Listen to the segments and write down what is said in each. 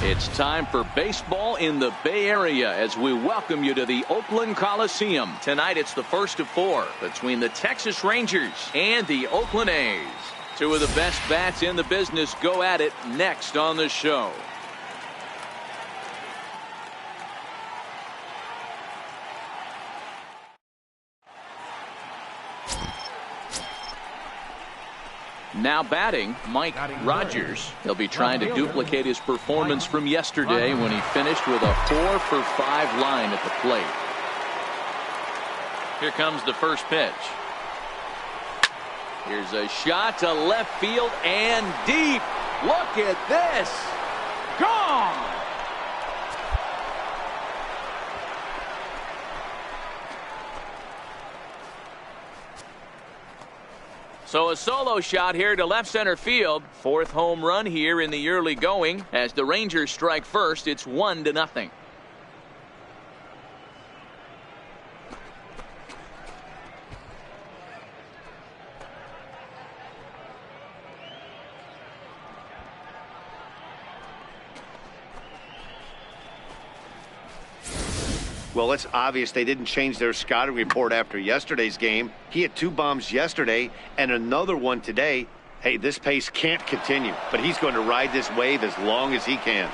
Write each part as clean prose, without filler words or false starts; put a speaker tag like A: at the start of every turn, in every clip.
A: It's time for baseball in the Bay Area as we welcome you to the Oakland Coliseum. Tonight it's the first of 4 between the Texas Rangers and the Oakland A's. Two of the best bats in the business go at it next on the show. Now batting, Mike Rogers. He'll be trying to duplicate his performance from yesterday when he finished with a 4-for-5 line at the plate. Here comes the first pitch. Here's a shot to left field and deep. Look at this. Gone. So a solo shot here to left center field. 4th home run here in the early going. As the Rangers strike first, it's 1-0.
B: Well, it's obvious they didn't change their scouting report after yesterday's game. He had 2 bombs yesterday and another one today. Hey, this pace can't continue, but he's going to ride this wave as long as he can.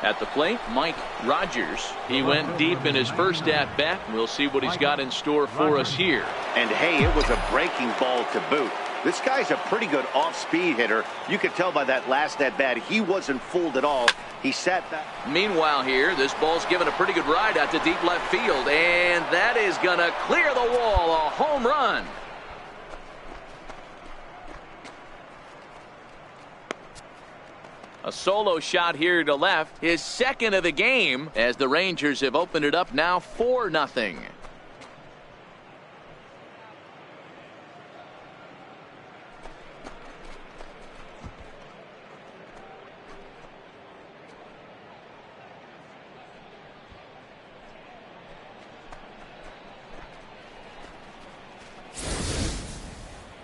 A: At the plate, Mike Rogers. He went deep in his first at-bat. We'll see what he's got in store for us here.
B: And hey, it was a breaking ball to boot. This guy's a pretty good off-speed hitter. You could tell by that last at-bat he wasn't fooled at all. He sat back.
A: Meanwhile here, this ball's given a pretty good ride out to deep left field, and that is going to clear the wall. A home run. A solo shot here to left, his second of the game, as the Rangers have opened it up now 4-0.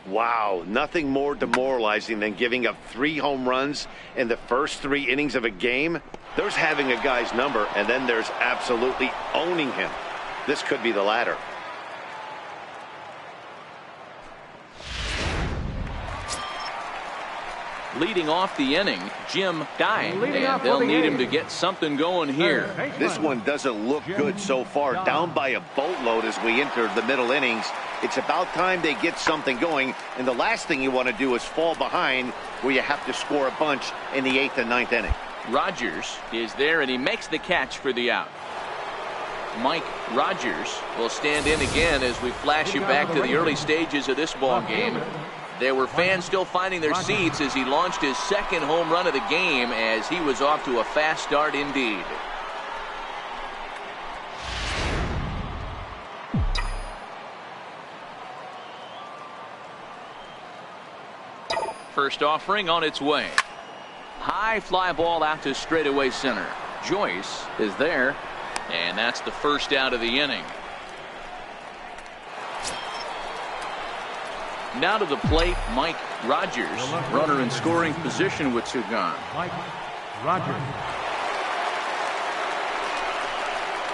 B: Wow, nothing more demoralizing than giving up 3 home runs in the first 3 innings of a game. There's having a guy's number, and then there's absolutely owning him. This could be the latter.
A: Leading off the inning, Jim Dye, and they'll need him to get something going here.
B: This one doesn't look good so far. Down by a boatload as we enter the middle innings. It's about time they get something going, and the last thing you want to do is fall behind where you have to score a bunch in the 8th and 9th inning.
A: Rogers is there, and he makes the catch for the out. Mike Rogers will stand in again as we flash you back to the early stages of this ball game. There were fans still finding their seats as he launched his 2nd home run of the game, as he was off to a fast start indeed. First offering on its way. High fly ball out to straightaway center. Joyce is there, and that's the first out of the inning. Now to the plate, Mike Rogers. Runner in scoring position with 2 gone.
C: Mike Rogers.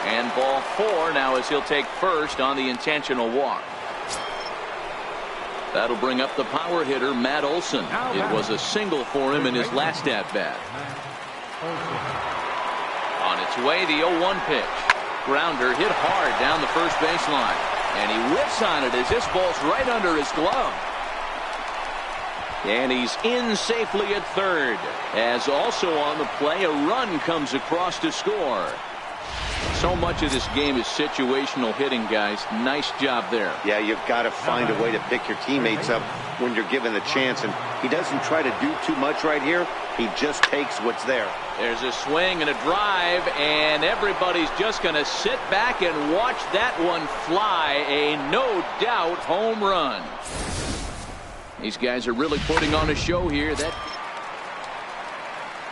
A: And ball 4 now as he'll take first on the intentional walk. That'll bring up the power hitter, Matt Olson. It was a single for him in his last at-bat. On its way, the 0-1 pitch. Grounder hit hard down the first baseline. And he whips on it as this ball's right under his glove. And he's in safely at third. As also on the play, a run comes across to score. So much of this game is situational hitting, guys. Nice job there.
B: Yeah, you've got to find a way to pick your teammates up when you're given the chance. And he doesn't try to do too much right here. He just takes what's there.
A: There's a swing and a drive, and everybody's just going to sit back and watch that one fly. A no-doubt home run. These guys are really putting on a show here.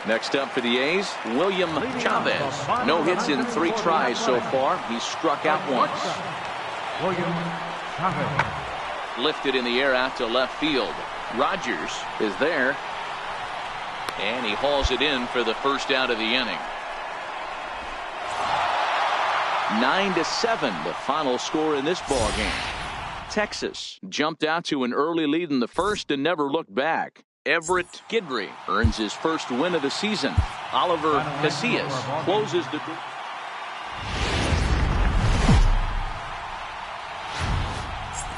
A: Next up for the A's, William Chavez. No hits in 3 tries so far. He's struck out once. Lifted in the air out to left field. Rogers is there. And he hauls it in for the first out of the inning. 9-7, the final score in this ball game. Texas jumped out to an early lead in the first and never looked back. Everett Gidry earns his first win of the season. Oliver Casillas closes the door.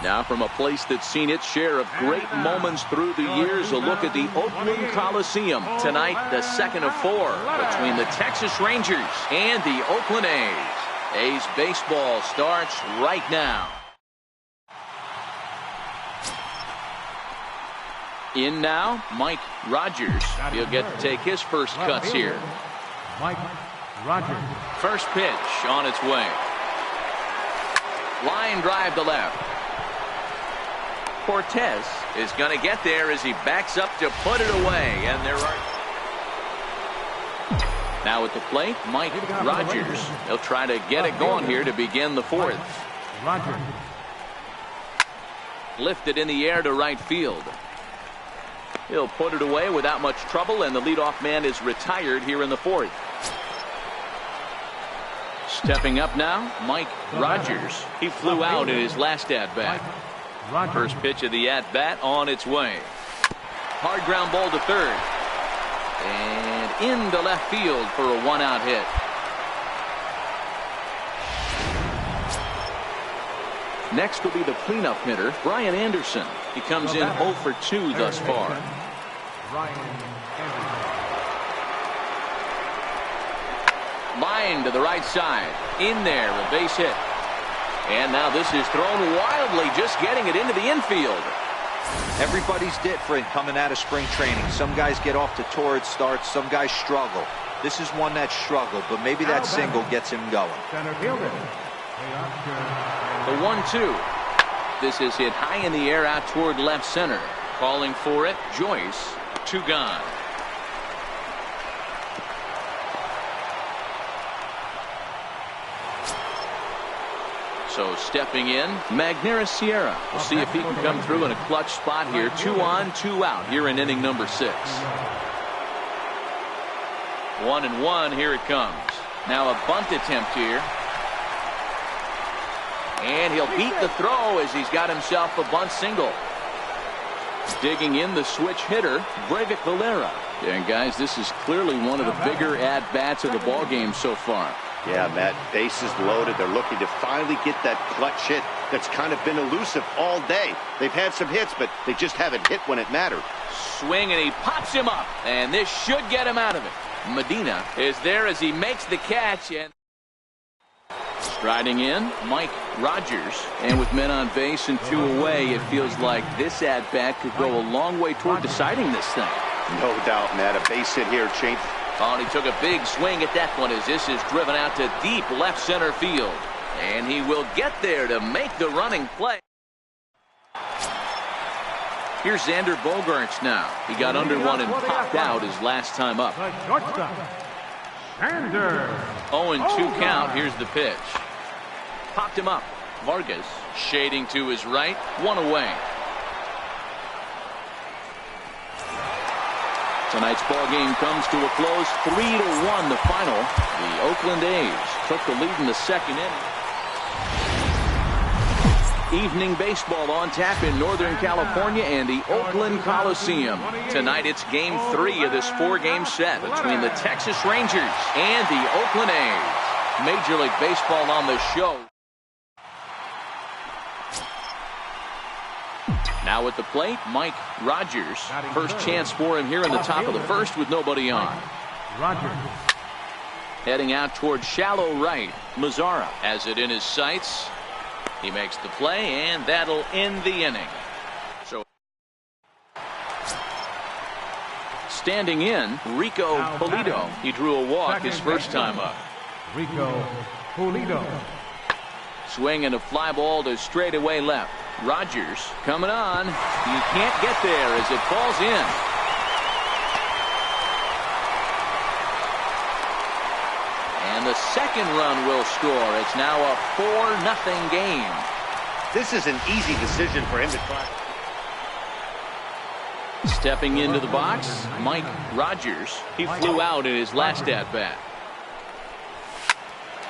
A: Now from a place that's seen its share of great moments through the years, a look at the Oakland Coliseum. Tonight, the second of 4 between the Texas Rangers and the Oakland A's. A's baseball starts right now. In now, Mike Rogers. He'll get to take his first cuts here.
C: Mike Rogers.
A: First pitch on its way. Line drive to left. Cortez is going to get there as he backs up to put it away. And there are... Now at the plate, Mike Rogers. He'll try to get it going here to begin the fourth.
C: Rogers.
A: Lifted in the air to right field. He'll put it away without much trouble, and the leadoff man is retired here in the fourth. Stepping up now, Mike Rogers. He flew out in his last at-bat. First pitch of the at-bat on its way. Hard ground ball to third. And into left field for a one-out hit. Next will be the cleanup hitter, Brian Anderson. He comes in 0 for 2 thus far. Line to the right side. In there, a base hit. And now this is thrown wildly, just getting it into the infield.
D: Everybody's different coming out of spring training. Some guys get off to torrid starts. Some guys struggle. This is one that struggled, but maybe that single gets him going.
A: The 1-2. This is hit high in the air out toward left center. Calling for it, Joyce. 2 gone. So stepping in, Magneuris Sierra. We'll see if he can come through in a clutch spot here. 2 on, 2 out here in inning number 6. 1-1, here it comes. Now a bunt attempt here. And he'll beat the throw as he's got himself a bunt single. Digging in the switch hitter, Breivik Valera. And guys, this is clearly one of the bigger at-bats of the ball game so far.
B: Yeah, Matt, bases loaded. They're looking to finally get that clutch hit that's kind of been elusive all day. They've had some hits, but they just haven't hit when it mattered.
A: Swing, and he pops him up, and this should get him out of it. Medina is there as he makes the catch, and striding in, Mike Rogers. And with men on base and 2 away, it feels like this at-bat could go a long way toward deciding this thing.
B: No doubt, Matt. A base hit here changed.
A: Oh, and he took a big swing at that one as this is driven out to deep left center field. And he will get there to make the running play. Here's Xander Bogaerts now. He got under one and popped out his last time up. 0-2 count. Here's the pitch. Popped him up. Vargas shading to his right. 1 away. Tonight's ball game comes to a close. 3-1 the final. The Oakland A's took the lead in the second inning. Evening baseball on tap in Northern California and the Oakland Coliseum. Tonight it's game 3 of this 4-game set between the Texas Rangers and the Oakland A's. Major League Baseball on the show. Now at the plate, Mike Rogers. First chance for him here in the top of the first with nobody on.
C: Rogers.
A: Heading out towards shallow right. Mazzara has it in his sights. He makes the play, and that'll end the inning. So standing in, Rico Pulido. He drew a walk his first time up.
C: Rico Pulido.
A: Swing and a fly ball to straightaway left. Rogers coming on. You can't get there as it falls in. And the second run will score. It's now a 4-0 game.
B: This is an easy decision for him to try.
A: Stepping into the box, Mike Rogers. He flew out in his last at-bat.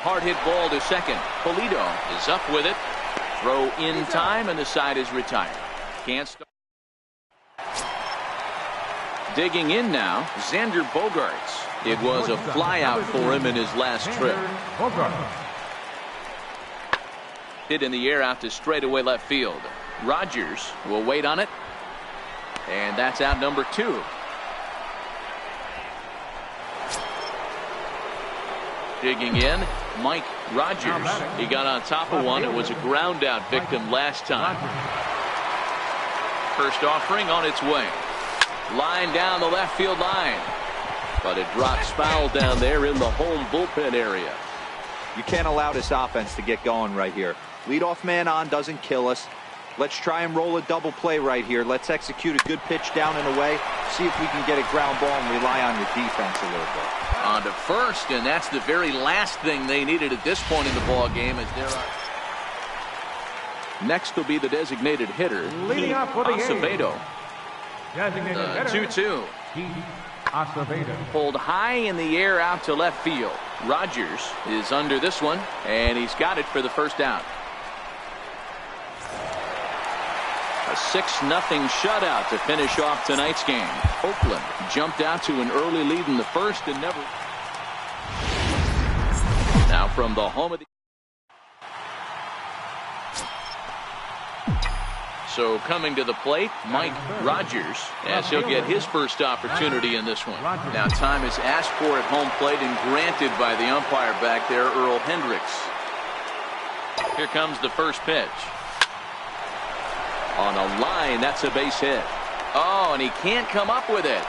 A: Hard hit ball to second. Pulido is up with it. Throw in time, and the side is retired. Can't start. Digging in now, Xander Bogaerts. It was a flyout for him in his last trip. Hit in the air out to straightaway left field. Rogers will wait on it. And that's out number 2. Digging in, Mike Rogers. He got on top of one. It was a ground out victim last time. First offering on its way. Line down the left field line. But it drops foul down there in the home bullpen area.
D: You can't allow this offense to get going right here. Leadoff man on doesn't kill us. Let's try and roll a double play right here. Let's execute a good pitch down and away. See if we can get a ground ball and rely on your defense a little bit.
A: On to first, and that's the very last thing they needed at this point in the ball game. As there are. Next will be the designated hitter,
C: Leading off for the
A: Acevedo.
C: Designated
A: The
C: hitter,
A: 2-2.
C: Acevedo.
A: Pulled high in the air out to left field. Rogers is under this one, and he's got it for the first out. A 6-0 shutout to finish off tonight's game. Oakland jumped out to an early lead in the first and never. Now from the home of the. So coming to the plate, Mike Rogers, as he'll get his first opportunity in this one. Now time is asked for at home plate and granted by the umpire back there, Earl Hendricks. Here comes the first pitch. On a line, that's a base hit. Oh, and he can't come up with it.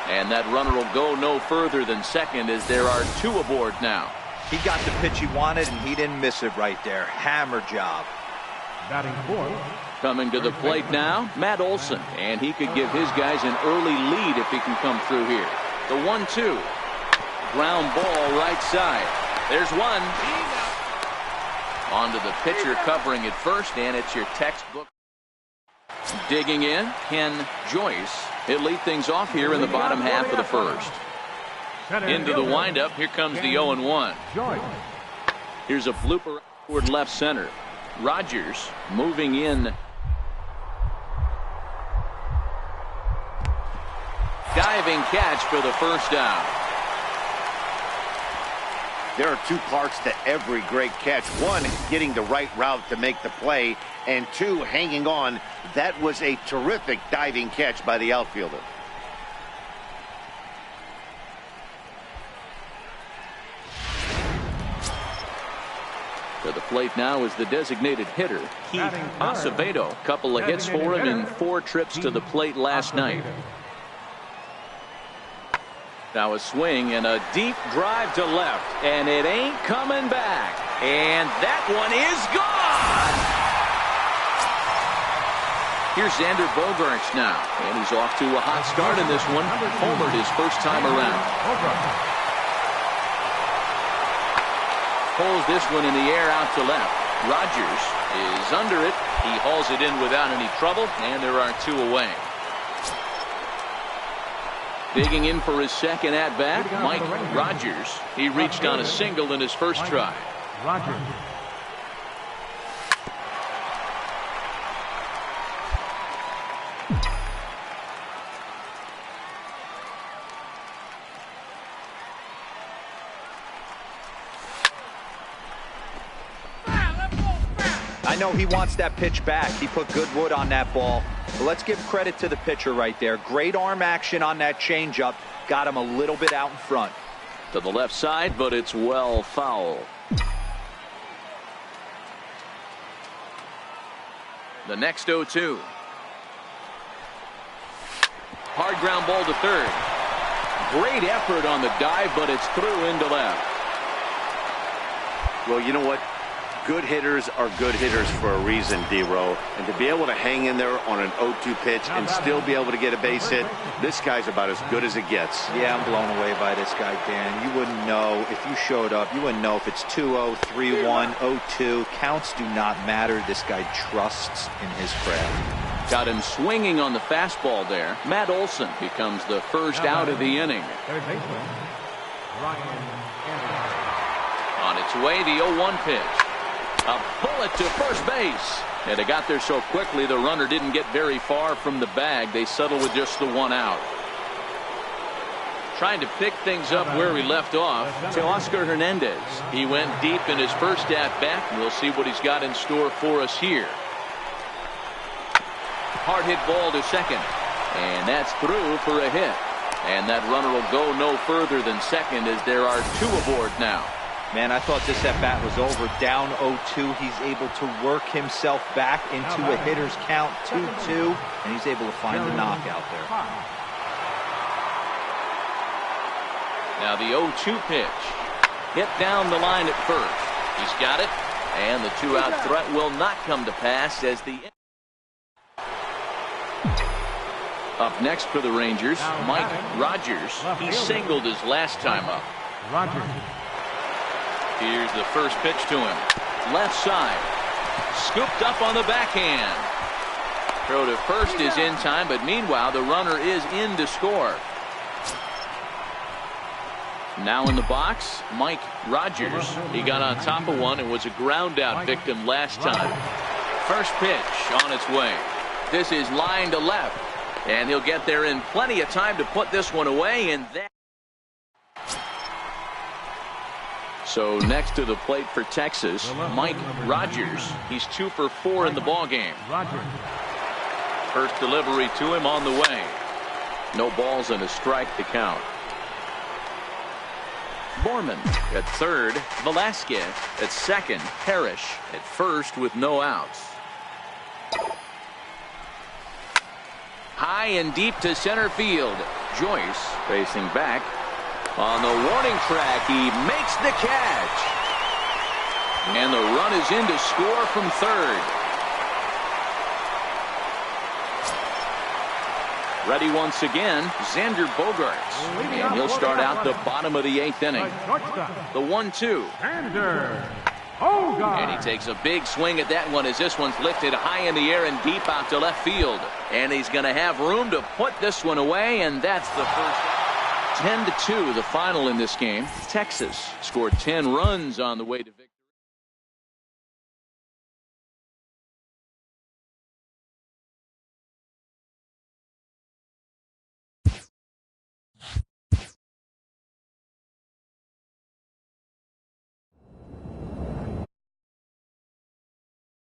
A: And that runner will go no further than second as there are 2 aboard now.
D: He got the pitch he wanted, and he didn't miss it right there. Hammer job.
C: Batting fourth.
A: Coming to the plate now, Matt Olson. And he could give his guys an early lead if he can come through here. The 1-2. Ground ball right side. There's one. On to the pitcher covering it first, and it's your textbook. Digging in, Ken Joyce. He'll lead things off here in the bottom half of the first. Into the windup, here comes the 0-1. Here's a blooper toward left center. Rogers moving in. Diving catch for the first down.
B: There are 2 parts to every great catch. 1, getting the right route to make the play, and 2, hanging on. That was a terrific diving catch by the outfielder.
A: To the plate now is the designated hitter, Keith Acevedo. Couple of hits for him in 4 trips to the plate last night. Now a swing and a deep drive to left, and it ain't coming back. And that one is gone. Here's Xander Bogaerts now, and he's off to a hot start in this one. Homered his first time around. Pulls this one in the air out to left. Rogers is under it. He hauls it in without any trouble, and there are 2 away. Digging in for his second at-bat, Mike Rogers. He reached on a single in his first try.
C: Rogers.
D: I know he wants that pitch back. He put good wood on that ball. But let's give credit to the pitcher right there. Great arm action on that changeup. Got him a little bit out in front.
A: To the left side, but it's well foul. The next 0-2. Hard ground ball to third. Great effort on the dive, but it's through into left.
B: Well, you know what? Good hitters are good hitters for a reason, D-Row. And to be able to hang in there on an 0-2 pitch and still be able to get a base hit, this guy's about as good as it gets.
D: Yeah, I'm blown away by this guy, Dan. You wouldn't know if you showed up. You wouldn't know if it's 2-0, 3-1, 0-2. Counts do not matter. This guy trusts in his craft.
A: Got him swinging on the fastball there. Matt Olson becomes the first out of the inning.
C: Third baseman, Ryan Anderson.
A: On its way, the 0-1 pitch. A bullet to first base. And it got there so quickly the runner didn't get very far from the bag. They settled with just the one out. Trying to pick things up where we left off to Oscar Hernandez. He went deep in his first at-bat. We'll see what he's got in store for us here. Hard hit ball to second. And that's through for a hit. And that runner will go no further than second as there are two aboard now.
D: Man, I thought this at-bat was over. Down 0-2. He's able to work himself back into a hitter's count, 2-2, and he's able to find the knockout there.
A: Now the 0-2 pitch. Hit down the line at first. He's got it, and the two-out threat will not come to pass as the... Up next for the Rangers, Mike Rogers. He singled his last time up.
C: Rogers.
A: Here's the first pitch to him. Left side. Scooped up on the backhand. Throw to first is in time, but meanwhile the runner is in to score. Now in the box, Mike Rogers. He got on top of one and was a ground out victim last time. First pitch on its way. This is line to left. And he'll get there in plenty of time to put this one away, and that. So next to the plate for Texas, Mike Rogers. He's 2 for 4 in the ballgame. First delivery to him on the way. No balls and a strike to count. Borman at third. Velasquez at second. Parrish at first with no outs. High and deep to center field. Joyce facing back. On the warning track, he makes the catch. And the run is in to score from third. Ready once again, Xander Bogaerts. And he'll start out the bottom of the 8th inning. The 1-2. And he takes a big swing at that one as this one's lifted high in the air and deep out to left field. And he's going to have room to put this one away, and that's the first. 10-2 the final in this game. Texas scored 10 runs on the way to